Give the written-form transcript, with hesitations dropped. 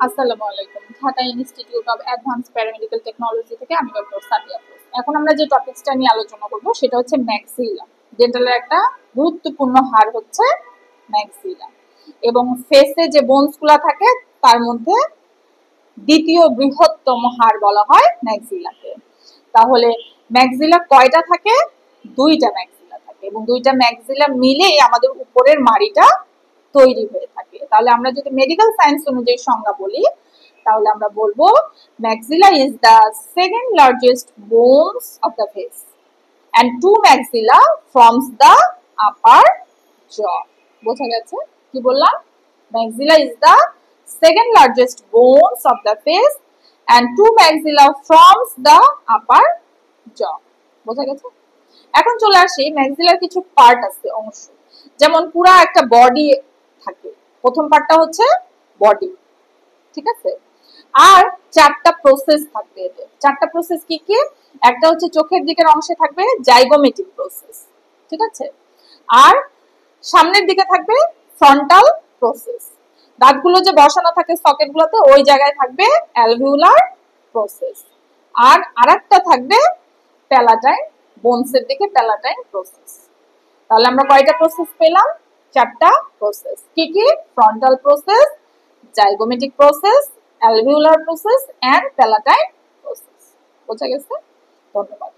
আসসালামু আলাইকুম। Dhaka institute of advance paramedical technology থেকে আমি ডক্টর সাদিয়া আফরোজ। এখন আমরা যে টপিকসটা নিয়ে আলোচনা করব সেটা হচ্ছে ম্যাক্সিলা। ডেন্টালের একটা গুরুত্বপূর্ণ হাড় হচ্ছে ম্যাক্সিলা, এবং ফেসে যে বোনসগুলো থাকে তার মধ্যে দ্বিতীয় বৃহত্তম হাড় বলা হয় ম্যাক্সিলাকে। তাহলে ম্যাক্সিলা কয়টা থাকে? দুইটা ম্যাক্সিলা থাকে, এবং দুইটা ম্যাক্সিলা মিলেই আমাদের উপরের মাড়িটা তৈরি হয়ে থাকে। তাহলে আমরা যদি মেডিকেল সায়েন্স অনুযায়ী সংজ্ঞা বলি, তাহলে আমরা বলবো maxilla is the second largest bones of the face and two maxilla forms the upper jaw. বোঝা গেছে কি বললাম? maxilla is the second largest bones of the face and two maxilla forms the upper jaw. বোঝা গেছে? এখন চলে আসি, ম্যাক্সিলার কিছু পার্ট আছে, অংশ, যেমন পুরা একটা বডি থাকে। প্রথম পার্টটা হচ্ছে বডি, ঠিক আছে? আর চারটা প্রসেস থাকবে এতে। চারটা প্রসেস কি কি? একটা হচ্ছে চোখের দিকের অংশে থাকবে জাইগোমেটিক প্রসেস, ঠিক আছে? আর সামনের দিকে থাকবে ফ্রন্টাল প্রসেস। দাঁতগুলো যে বসানো থাকে সকেটগুলোতে ওই জায়গায় থাকবে অ্যালভিউলার প্রসেস। আর আরেকটা থাকবে প্যালাটাইন, বোনসের দিকে প্যালাটাইন প্রসেস। তাহলে আমরা কয়টা প্রসেস পেলাম? চারটা প্রসেস। কি কি? Frontal process, zygomatic process, alveolar process and palatine process. বোঝা গেছে? ধন্যবাদ।